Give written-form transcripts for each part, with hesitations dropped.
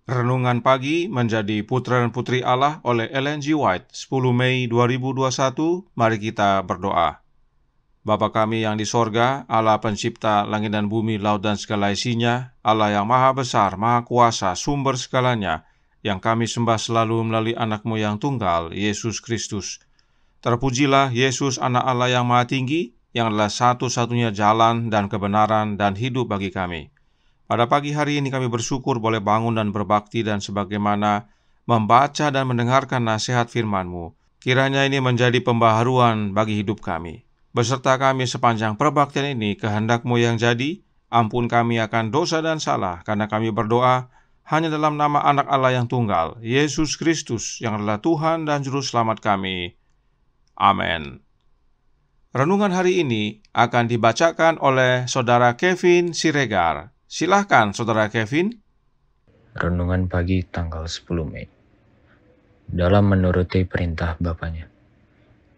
Renungan Pagi Menjadi Putra dan Putri Allah oleh Ellen G. White, 10 Mei 2021. Mari kita berdoa. Bapa kami yang di sorga, Allah pencipta langit dan bumi, laut dan segala isinya, Allah yang maha besar, maha kuasa, sumber segalanya, yang kami sembah selalu melalui anak-Mu yang tunggal, Yesus Kristus. Terpujilah Yesus, anak Allah yang maha tinggi, yang adalah satu-satunya jalan dan kebenaran dan hidup bagi kami. Pada pagi hari ini kami bersyukur boleh bangun dan berbakti dan sebagaimana membaca dan mendengarkan nasihat firman-Mu. Kiranya ini menjadi pembaharuan bagi hidup kami. Beserta kami sepanjang perbaktian ini, kehendak-Mu yang jadi, ampun kami akan dosa dan salah, karena kami berdoa hanya dalam nama anak Allah yang tunggal, Yesus Kristus, yang adalah Tuhan dan Juru Selamat kami. Amin. Renungan hari ini akan dibacakan oleh Saudara Kevin Siregar. Silahkan, Saudara Kevin. Renungan pagi tanggal 10 Mei. Dalam menuruti perintah Bapaknya.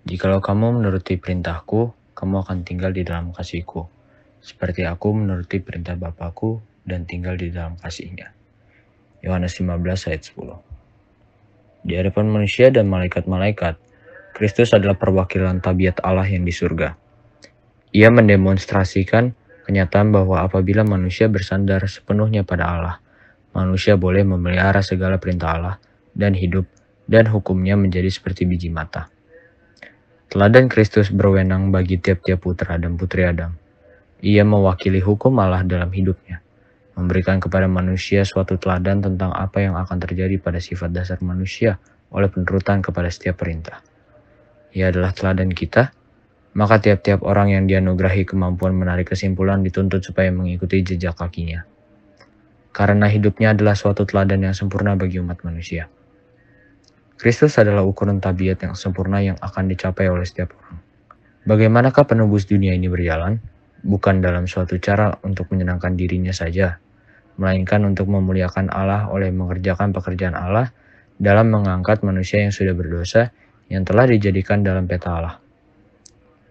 Jikalau kamu menuruti perintahku, kamu akan tinggal di dalam kasihku, seperti aku menuruti perintah Bapakku dan tinggal di dalam kasihnya. Yohanes 15 ayat 10. Di hadapan manusia dan malaikat-malaikat, Kristus adalah perwakilan tabiat Allah yang di surga. Ia mendemonstrasikan kenyataan bahwa apabila manusia bersandar sepenuhnya pada Allah, manusia boleh memelihara segala perintah Allah dan hidup dan hukumnya menjadi seperti biji mata. Teladan Kristus berwenang bagi tiap-tiap putra dan putri Adam. Ia mewakili hukum Allah dalam hidupnya, memberikan kepada manusia suatu teladan tentang apa yang akan terjadi pada sifat dasar manusia oleh penurutan kepada setiap perintah. Ia adalah teladan kita, maka tiap-tiap orang yang dianugerahi kemampuan menarik kesimpulan dituntut supaya mengikuti jejak kakinya. Karena hidupnya adalah suatu teladan yang sempurna bagi umat manusia. Kristus adalah ukuran tabiat yang sempurna yang akan dicapai oleh setiap orang. Bagaimanakah penebus dunia ini berjalan? Bukan dalam suatu cara untuk menyenangkan dirinya saja, melainkan untuk memuliakan Allah oleh mengerjakan pekerjaan Allah dalam mengangkat manusia yang sudah berdosa yang telah dijadikan dalam peta Allah.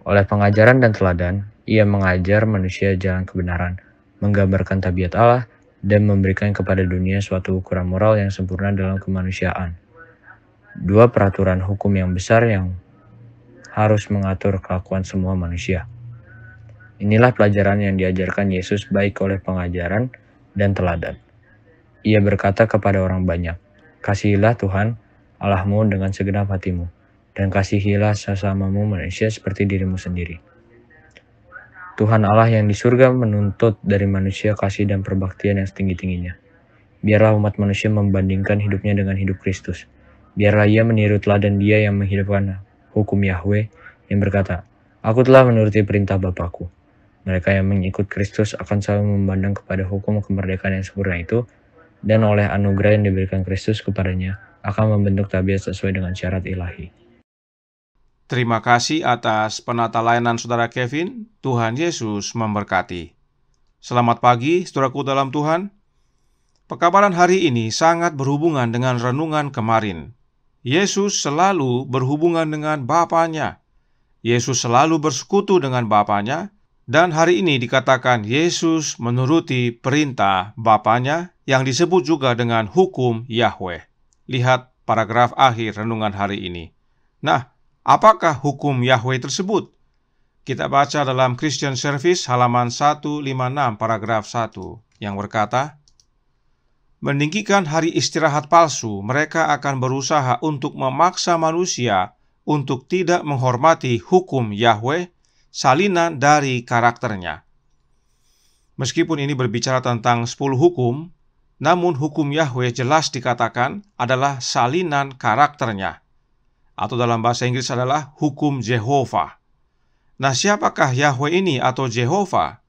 Oleh pengajaran dan teladan, ia mengajar manusia jalan kebenaran, menggambarkan tabiat Allah, dan memberikan kepada dunia suatu ukuran moral yang sempurna dalam kemanusiaan. Dua peraturan hukum yang besar yang harus mengatur kelakuan semua manusia. Inilah pelajaran yang diajarkan Yesus baik oleh pengajaran dan teladan. Ia berkata kepada orang banyak, "Kasihilah Tuhan Allahmu dengan segenap hatimu, dan kasihilah sesamamu manusia seperti dirimu sendiri." Tuhan Allah yang di surga menuntut dari manusia kasih dan perbaktian yang setinggi-tingginya. Biarlah umat manusia membandingkan hidupnya dengan hidup Kristus. Biarlah ia meniru teladan Dia yang menghidupkan hukum Yahweh yang berkata, "Aku telah menuruti perintah Bapakku." Mereka yang mengikut Kristus akan selalu memandang kepada hukum kemerdekaan yang sempurna itu, dan oleh anugerah yang diberikan Kristus kepadanya akan membentuk tabiat sesuai dengan syarat ilahi. Terima kasih atas penata layanan Saudara Kevin. Tuhan Yesus memberkati. Selamat pagi, saudaraku dalam Tuhan. Pekabaran hari ini sangat berhubungan dengan renungan kemarin. Yesus selalu berhubungan dengan Bapanya. Yesus selalu bersekutu dengan Bapanya, dan hari ini dikatakan Yesus menuruti perintah Bapanya yang disebut juga dengan hukum Yahweh. Lihat paragraf akhir renungan hari ini. Nah, apakah hukum Yahweh tersebut? Kita baca dalam Christian Service halaman 156 paragraf 1 yang berkata, "Meninggikan hari istirahat palsu, mereka akan berusaha untuk memaksa manusia untuk tidak menghormati hukum Yahweh, salinan dari karakternya." Meskipun ini berbicara tentang 10 hukum, namun hukum Yahweh jelas dikatakan adalah salinan karakternya, atau dalam bahasa Inggris adalah hukum Jehovah. Nah, siapakah Yahweh ini atau Jehovah?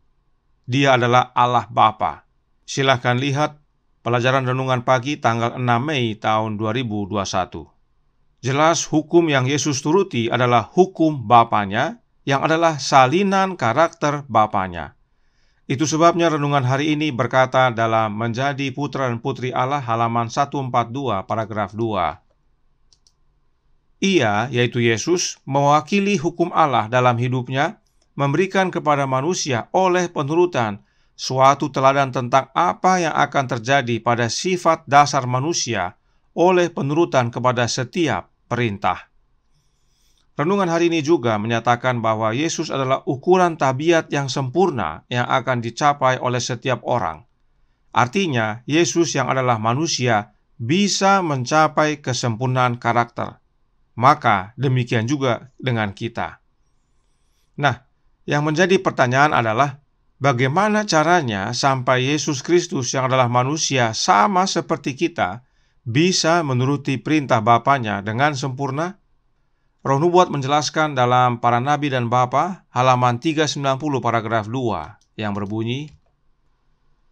Dia adalah Allah Bapa. Silahkan lihat pelajaran renungan pagi tanggal 6 Mei tahun 2021. Jelas hukum yang Yesus turuti adalah hukum Bapanya, yang adalah salinan karakter Bapanya. Itu sebabnya renungan hari ini berkata dalam Menjadi Putra dan Putri Allah halaman 142 paragraf 2. Ia, yaitu Yesus, mewakili hukum Allah dalam hidupnya, memberikan kepada manusia oleh penurutan suatu teladan tentang apa yang akan terjadi pada sifat dasar manusia oleh penurutan kepada setiap perintah. Renungan hari ini juga menyatakan bahwa Yesus adalah ukuran tabiat yang sempurna yang akan dicapai oleh setiap orang. Artinya, Yesus yang adalah manusia bisa mencapai kesempurnaan karakter. Maka demikian juga dengan kita. Nah, yang menjadi pertanyaan adalah, bagaimana caranya sampai Yesus Kristus yang adalah manusia sama seperti kita bisa menuruti perintah Bapanya dengan sempurna? Roh Nubuat menjelaskan dalam Para Nabi dan Bapa, halaman 390 paragraf 2, yang berbunyi,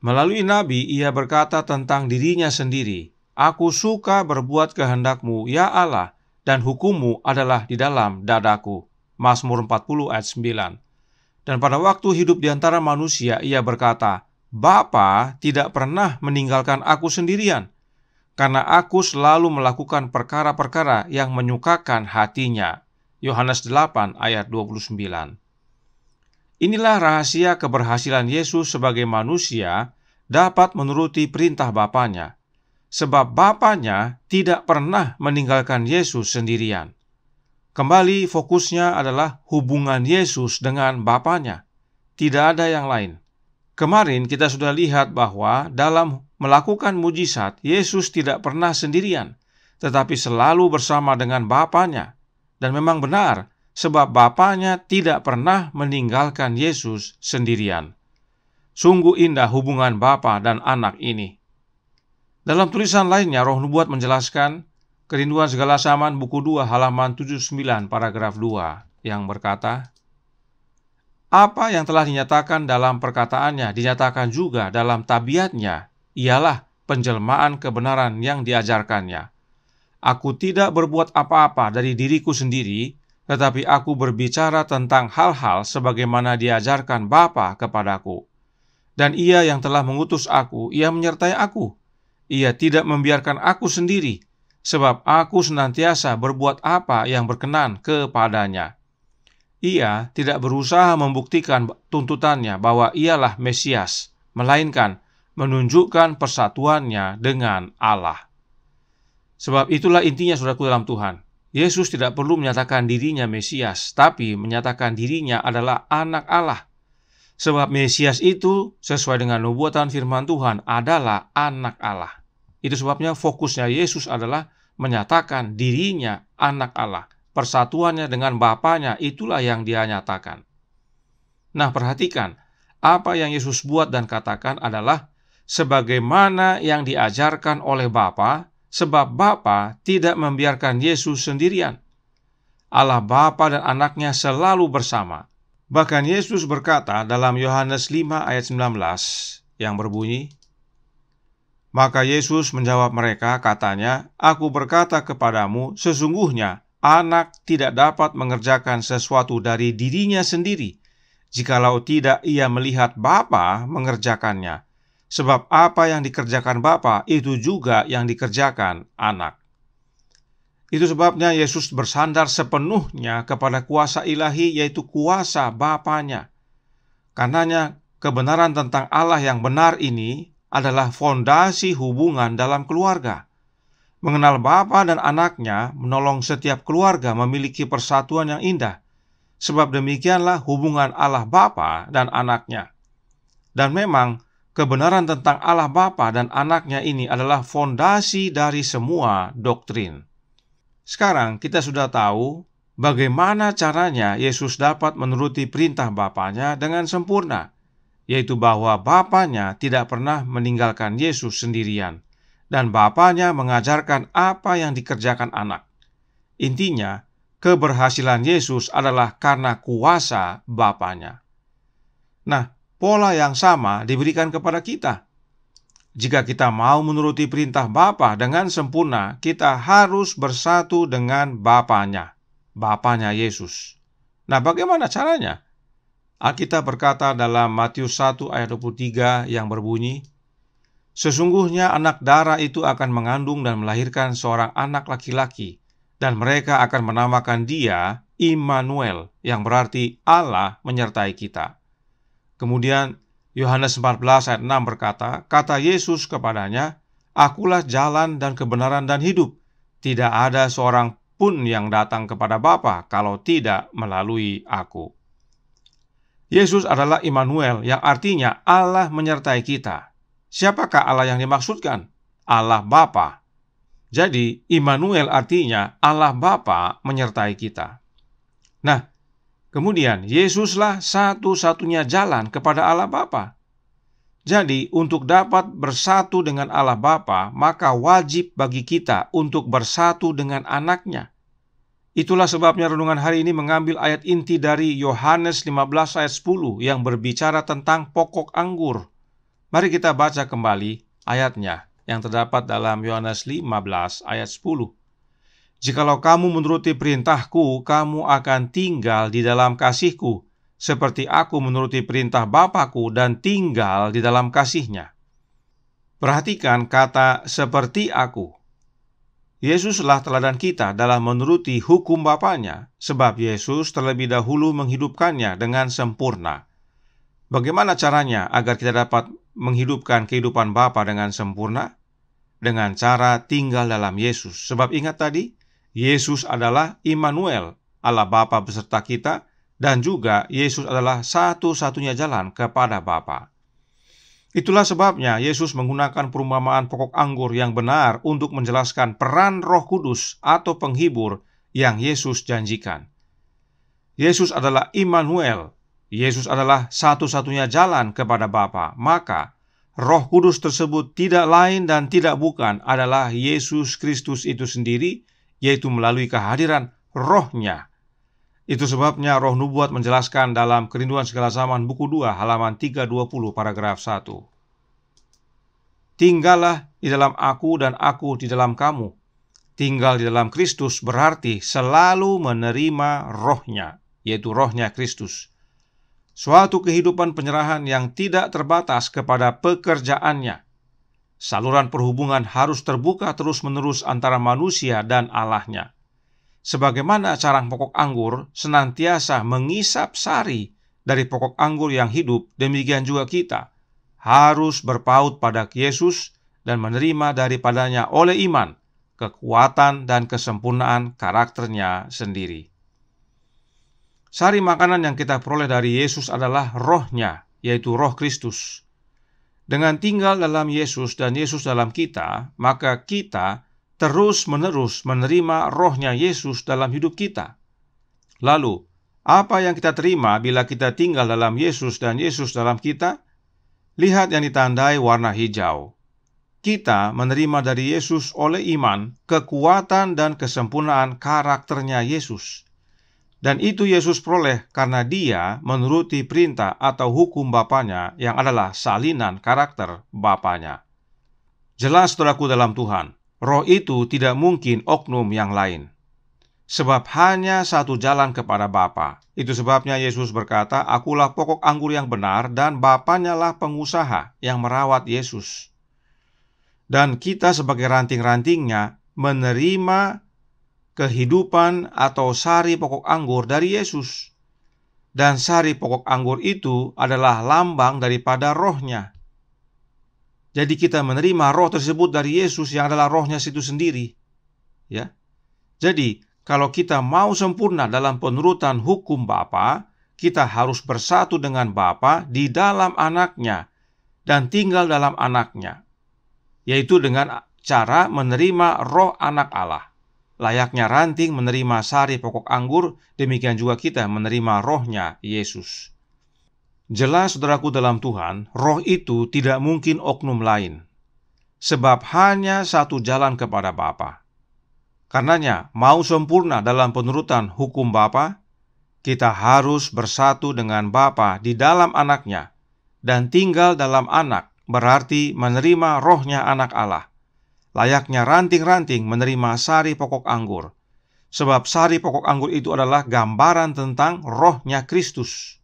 melalui Nabi ia berkata tentang dirinya sendiri, "Aku suka berbuat kehendak-Mu, ya Allah, dan hukum-Mu adalah di dalam dadaku." Mazmur 40 ayat 9. Dan pada waktu hidup di antara manusia, ia berkata, "Bapa tidak pernah meninggalkan aku sendirian, karena aku selalu melakukan perkara-perkara yang menyukakan hatinya." Yohanes 8 ayat 29. Inilah rahasia keberhasilan Yesus sebagai manusia dapat menuruti perintah Bapanya, sebab Bapanya tidak pernah meninggalkan Yesus sendirian. Kembali fokusnya adalah hubungan Yesus dengan Bapanya, tidak ada yang lain. Kemarin kita sudah lihat bahwa dalam melakukan mujizat, Yesus tidak pernah sendirian, tetapi selalu bersama dengan Bapanya. Dan memang benar, sebab Bapanya tidak pernah meninggalkan Yesus sendirian. Sungguh indah hubungan Bapa dan Anak ini. Dalam tulisan lainnya, Roh Nubuat menjelaskan Kerinduan Segala Zaman buku 2 halaman 79 paragraf 2 yang berkata, apa yang telah dinyatakan dalam perkataannya dinyatakan juga dalam tabiatnya, ialah penjelmaan kebenaran yang diajarkannya. Aku tidak berbuat apa-apa dari diriku sendiri, tetapi aku berbicara tentang hal-hal sebagaimana diajarkan Bapa kepadaku. Dan Ia yang telah mengutus aku, Ia menyertai aku. Ia tidak membiarkan aku sendiri, sebab aku senantiasa berbuat apa yang berkenan kepadanya. Ia tidak berusaha membuktikan tuntutannya bahwa ialah Mesias, melainkan menunjukkan persatuannya dengan Allah. Sebab itulah intinya saudaraku dalam Tuhan. Yesus tidak perlu menyatakan dirinya Mesias, tapi menyatakan dirinya adalah anak Allah. Sebab Mesias itu sesuai dengan nubuatan firman Tuhan adalah anak Allah. Itu sebabnya fokusnya Yesus adalah menyatakan dirinya anak Allah. Persatuannya dengan Bapanya itulah yang Dia nyatakan. Nah, perhatikan, apa yang Yesus buat dan katakan adalah sebagaimana yang diajarkan oleh Bapa, sebab Bapa tidak membiarkan Yesus sendirian. Allah Bapa dan Anaknya selalu bersama. Bahkan Yesus berkata dalam Yohanes 5 ayat 19 yang berbunyi, maka Yesus menjawab mereka, katanya, aku berkata kepadamu, sesungguhnya anak tidak dapat mengerjakan sesuatu dari dirinya sendiri, jikalau tidak ia melihat Bapa mengerjakannya. Sebab apa yang dikerjakan Bapa, itu juga yang dikerjakan anak. Itu sebabnya Yesus bersandar sepenuhnya kepada kuasa ilahi, yaitu kuasa Bapanya. Karenanya kebenaran tentang Allah yang benar ini adalah fondasi hubungan dalam keluarga. Mengenal Bapa dan Anaknya menolong setiap keluarga memiliki persatuan yang indah. Sebab demikianlah hubungan Allah Bapa dan Anaknya. Dan memang kebenaran tentang Allah Bapa dan Anaknya ini adalah fondasi dari semua doktrin. Sekarang kita sudah tahu bagaimana caranya Yesus dapat menuruti perintah Bapanya dengan sempurna, yaitu bahwa Bapanya tidak pernah meninggalkan Yesus sendirian, dan Bapanya mengajarkan apa yang dikerjakan anak. Intinya, keberhasilan Yesus adalah karena kuasa Bapanya. Nah, pola yang sama diberikan kepada kita. Jika kita mau menuruti perintah Bapa dengan sempurna, kita harus bersatu dengan Bapanya, Bapanya Yesus. Nah, bagaimana caranya? Alkitab berkata dalam Matius 1 ayat 23 yang berbunyi, sesungguhnya anak darah itu akan mengandung dan melahirkan seorang anak laki-laki, dan mereka akan menamakan dia Immanuel, yang berarti Allah menyertai kita. Kemudian Yohanes 14 ayat 6 berkata, kata Yesus kepadanya, "Akulah jalan dan kebenaran dan hidup. Tidak ada seorang pun yang datang kepada Bapa kalau tidak melalui aku." Yesus adalah Immanuel, yang artinya Allah menyertai kita. Siapakah Allah yang dimaksudkan? Allah Bapa. Jadi, Immanuel artinya Allah Bapa menyertai kita. Nah, kemudian Yesuslah satu-satunya jalan kepada Allah Bapa. Jadi, untuk dapat bersatu dengan Allah Bapa, maka wajib bagi kita untuk bersatu dengan Anaknya. Itulah sebabnya renungan hari ini mengambil ayat inti dari Yohanes 15 ayat 10 yang berbicara tentang pokok anggur. Mari kita baca kembali ayatnya yang terdapat dalam Yohanes 15 ayat 10. "Jikalau kamu menuruti perintahku, kamu akan tinggal di dalam kasihku, seperti aku menuruti perintah Bapa-Ku dan tinggal di dalam kasihnya." Perhatikan kata "seperti aku". Yesuslah teladan kita dalam menuruti hukum Bapanya, sebab Yesus terlebih dahulu menghidupkannya dengan sempurna. Bagaimana caranya agar kita dapat menghidupkan kehidupan Bapa dengan sempurna? Dengan cara tinggal dalam Yesus. Sebab ingat tadi, Yesus adalah Immanuel, Allah Bapa beserta kita, dan juga Yesus adalah satu-satunya jalan kepada Bapa. Itulah sebabnya Yesus menggunakan perumpamaan pokok anggur yang benar untuk menjelaskan peran Roh Kudus atau penghibur yang Yesus janjikan. Yesus adalah Immanuel. Yesus adalah satu-satunya jalan kepada Bapa. Maka Roh Kudus tersebut tidak lain dan tidak bukan adalah Yesus Kristus itu sendiri, yaitu melalui kehadiran Roh-Nya. Itu sebabnya Roh Nubuat menjelaskan dalam Kerinduan Segala Zaman buku 2 halaman 320 paragraf 1. "Tinggallah di dalam aku dan aku di dalam kamu." Tinggal di dalam Kristus berarti selalu menerima Roh-Nya, yaitu Roh-Nya Kristus. Suatu kehidupan penyerahan yang tidak terbatas kepada pekerjaannya. Saluran perhubungan harus terbuka terus-menerus antara manusia dan Allah-Nya. Sebagaimana carang pokok anggur senantiasa mengisap sari dari pokok anggur yang hidup, demikian juga kita harus berpaut pada Yesus dan menerima daripadanya oleh iman, kekuatan dan kesempurnaan karakternya sendiri. Sari makanan yang kita peroleh dari Yesus adalah Roh-Nya, yaitu Roh Kristus. Dengan tinggal dalam Yesus dan Yesus dalam kita, maka kita terus-menerus menerima Roh-Nya Yesus dalam hidup kita. Lalu, apa yang kita terima bila kita tinggal dalam Yesus dan Yesus dalam kita? Lihat yang ditandai warna hijau. Kita menerima dari Yesus oleh iman, kekuatan dan kesempurnaan karakternya Yesus. Dan itu Yesus peroleh karena Dia menuruti perintah atau hukum Bapanya yang adalah salinan karakter Bapanya. Jelas, saudaraku dalam Tuhan, Roh itu tidak mungkin oknum yang lain. Sebab hanya satu jalan kepada Bapa. Itu sebabnya Yesus berkata, "Akulah pokok anggur yang benar dan Bapanya lah pengusaha yang merawat Yesus." Dan kita sebagai ranting-rantingnya menerima kehidupan atau sari pokok anggur dari Yesus. Dan sari pokok anggur itu adalah lambang daripada Roh-Nya. Jadi kita menerima roh tersebut dari Yesus yang adalah Roh-Nya itu sendiri. Ya. Jadi, kalau kita mau sempurna dalam penurutan hukum Bapa, kita harus bersatu dengan Bapa di dalam Anaknya dan tinggal dalam Anaknya, yaitu dengan cara menerima Roh Anak Allah. Layaknya ranting menerima sari pokok anggur, demikian juga kita menerima Roh-Nya Yesus. Jelas, saudaraku dalam Tuhan, Roh itu tidak mungkin oknum lain, sebab hanya satu jalan kepada Bapa. Karenanya, mau sempurna dalam penurutan hukum Bapa, kita harus bersatu dengan Bapa di dalam Anaknya, dan tinggal dalam Anak berarti menerima Roh-Nya Anak Allah. Layaknya ranting-ranting menerima sari pokok anggur, sebab sari pokok anggur itu adalah gambaran tentang Roh-Nya Kristus.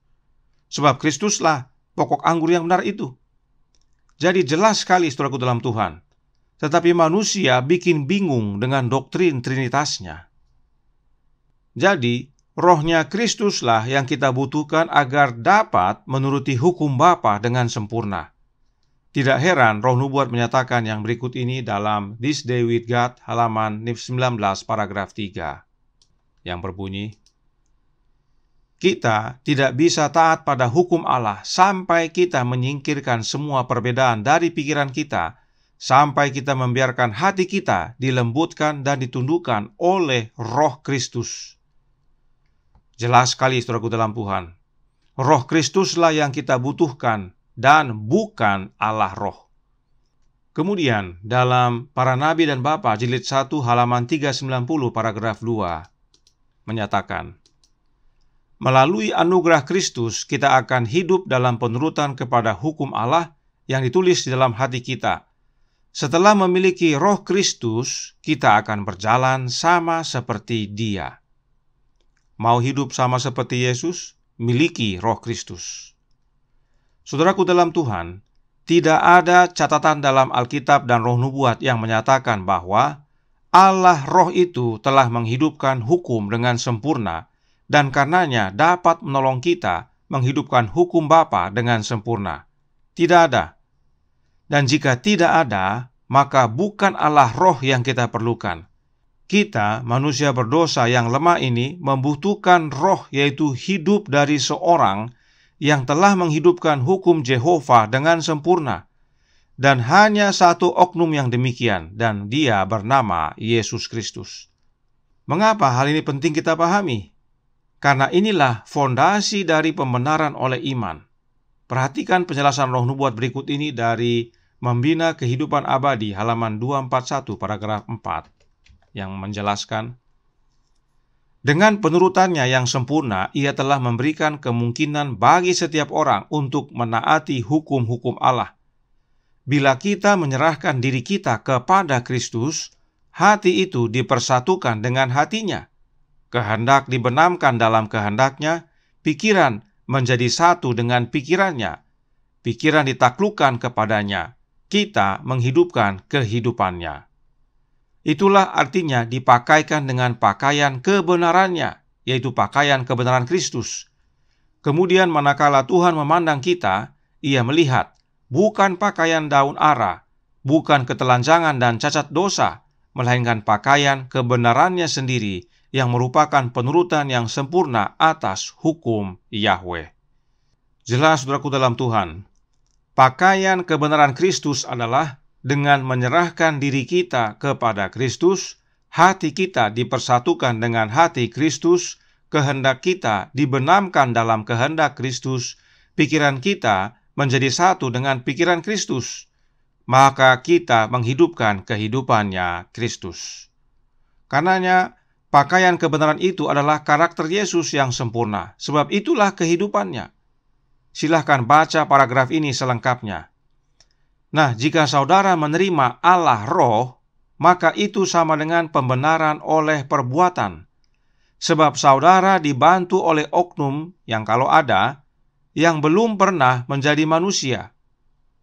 Sebab Kristuslah pokok anggur yang benar itu. Jadi jelas sekali, saudaraku dalam Tuhan. Tetapi manusia bikin bingung dengan doktrin Trinitasnya. Jadi, Rohnya Kristuslah yang kita butuhkan agar dapat menuruti hukum Bapa dengan sempurna. Tidak heran Roh Nubuat menyatakan yang berikut ini dalam This Day with God halaman 19 paragraf 3 yang berbunyi, kita tidak bisa taat pada hukum Allah sampai kita menyingkirkan semua perbedaan dari pikiran kita, sampai kita membiarkan hati kita dilembutkan dan ditundukkan oleh Roh Kristus. Jelas sekali, saudaraku dalam Tuhan, Roh Kristuslah yang kita butuhkan dan bukan Allah Roh. Kemudian dalam Para Nabi dan Bapa jilid 1 halaman 390 paragraf 2 menyatakan, melalui anugerah Kristus kita akan hidup dalam penurutan kepada hukum Allah yang ditulis di dalam hati kita. Setelah memiliki Roh Kristus, kita akan berjalan sama seperti Dia. Mau hidup sama seperti Yesus? Miliki Roh Kristus. Saudaraku dalam Tuhan, tidak ada catatan dalam Alkitab dan Roh Nubuat yang menyatakan bahwa Allah Roh itu telah menghidupkan hukum dengan sempurna dan karenanya dapat menolong kita menghidupkan hukum Bapa dengan sempurna. Tidak ada. Dan jika tidak ada, maka bukan Allah Roh yang kita perlukan. Kita, manusia berdosa yang lemah ini, membutuhkan Roh, yaitu hidup dari seorang yang telah menghidupkan hukum Yehova dengan sempurna. Dan hanya satu oknum yang demikian, dan Dia bernama Yesus Kristus. Mengapa hal ini penting kita pahami? Karena inilah fondasi dari pembenaran oleh iman. Perhatikan penjelasan Roh Nubuat berikut ini dari Membina Kehidupan Abadi halaman 241 paragraf 4 yang menjelaskan, dengan penurutannya yang sempurna, Ia telah memberikan kemungkinan bagi setiap orang untuk menaati hukum-hukum Allah. Bila kita menyerahkan diri kita kepada Kristus, hati itu dipersatukan dengan hatinya. Kehendak dibenamkan dalam kehendaknya, pikiran menjadi satu dengan pikirannya. Pikiran ditaklukkan kepadanya, kita menghidupkan kehidupannya. Itulah artinya dipakaikan dengan pakaian kebenarannya, yaitu pakaian kebenaran Kristus. Kemudian manakala Tuhan memandang kita, Ia melihat bukan pakaian daun ara, bukan ketelanjangan dan cacat dosa, melainkan pakaian kebenarannya sendiri yang merupakan penurutan yang sempurna atas hukum Yahweh. Jelas, saudaraku dalam Tuhan, pakaian kebenaran Kristus adalah dengan menyerahkan diri kita kepada Kristus, hati kita dipersatukan dengan hati Kristus, kehendak kita dibenamkan dalam kehendak Kristus, pikiran kita menjadi satu dengan pikiran Kristus, maka kita menghidupkan kehidupannya Kristus. Karenanya, pakaian kebenaran itu adalah karakter Yesus yang sempurna, sebab itulah kehidupannya. Silahkan baca paragraf ini selengkapnya. Nah, jika saudara menerima Allah Roh, maka itu sama dengan pembenaran oleh perbuatan. Sebab saudara dibantu oleh oknum yang kalau ada, yang belum pernah menjadi manusia,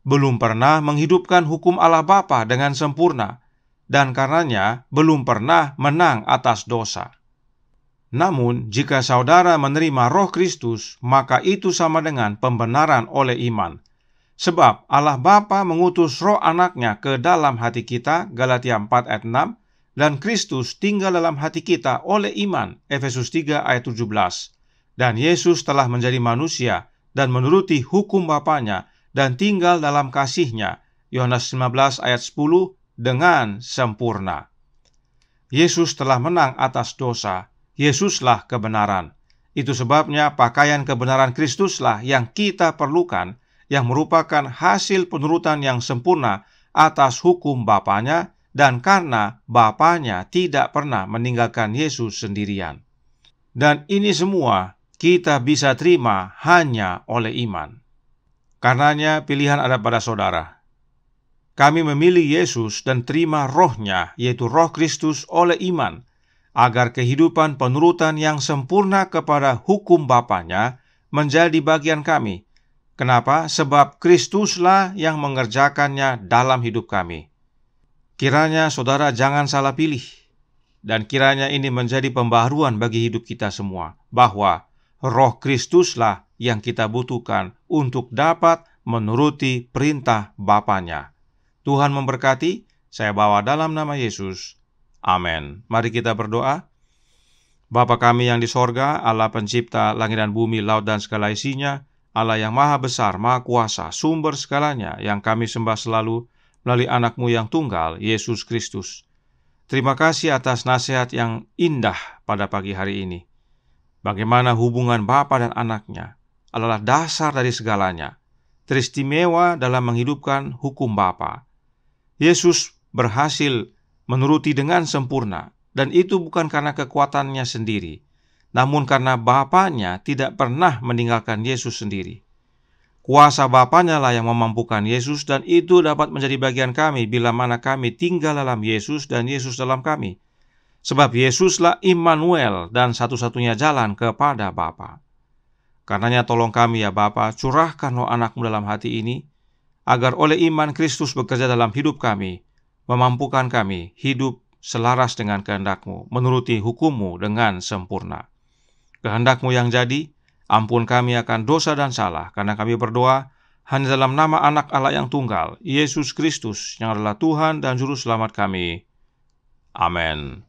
belum pernah menghidupkan hukum Allah Bapa dengan sempurna, dan karenanya belum pernah menang atas dosa. Namun, jika saudara menerima Roh Kristus, maka itu sama dengan pembenaran oleh iman. Sebab Allah Bapa mengutus Roh Anaknya ke dalam hati kita, Galatia 4 ayat 6, dan Kristus tinggal dalam hati kita oleh iman, Efesus 3 ayat 17. Dan Yesus telah menjadi manusia dan menuruti hukum Bapanya dan tinggal dalam kasih-Nya, Yohanes 15 ayat 10, dengan sempurna. Yesus telah menang atas dosa, Yesuslah kebenaran. Itu sebabnya pakaian kebenaran Kristuslah yang kita perlukan, yang merupakan hasil penurutan yang sempurna atas hukum Bapanya, dan karena Bapanya tidak pernah meninggalkan Yesus sendirian. Dan ini semua kita bisa terima hanya oleh iman. Karenanya pilihan ada pada saudara. Kami memilih Yesus dan terima Roh-Nya, yaitu Roh Kristus oleh iman, agar kehidupan penurutan yang sempurna kepada hukum Bapanya menjadi bagian kami. Kenapa? Sebab Kristuslah yang mengerjakannya dalam hidup kami. Kiranya saudara jangan salah pilih. Dan kiranya ini menjadi pembaharuan bagi hidup kita semua, bahwa Roh Kristuslah yang kita butuhkan untuk dapat menuruti perintah Bapanya. Tuhan memberkati, saya bawa dalam nama Yesus. Amin. Mari kita berdoa. Bapa kami yang di sorga, Allah pencipta langit dan bumi, laut dan segala isinya, Allah yang maha besar, maha kuasa, sumber segalanya, yang kami sembah selalu melalui anak-Mu yang tunggal, Yesus Kristus. Terima kasih atas nasihat yang indah pada pagi hari ini. Bagaimana hubungan Bapa dan anaknya adalah dasar dari segalanya, teristimewa dalam menghidupkan hukum Bapa. Yesus berhasil menuruti dengan sempurna, dan itu bukan karena kekuatannya sendiri, namun karena Bapanya tidak pernah meninggalkan Yesus sendiri. Kuasa Bapanya lah yang memampukan Yesus, dan itu dapat menjadi bagian kami bila mana kami tinggal dalam Yesus dan Yesus dalam kami. Sebab Yesuslah Immanuel dan satu-satunya jalan kepada Bapa. Karenanya tolong kami ya Bapa, curahkan Roh Anak-Mu dalam hati ini, agar oleh iman Kristus bekerja dalam hidup kami, memampukan kami hidup selaras dengan kehendak-Mu, menuruti hukum-Mu dengan sempurna. Kehendak-Mu yang jadi, ampun kami akan dosa dan salah, karena kami berdoa hanya dalam nama Anak Allah yang tunggal, Yesus Kristus, yang adalah Tuhan dan Juru Selamat kami. Amin.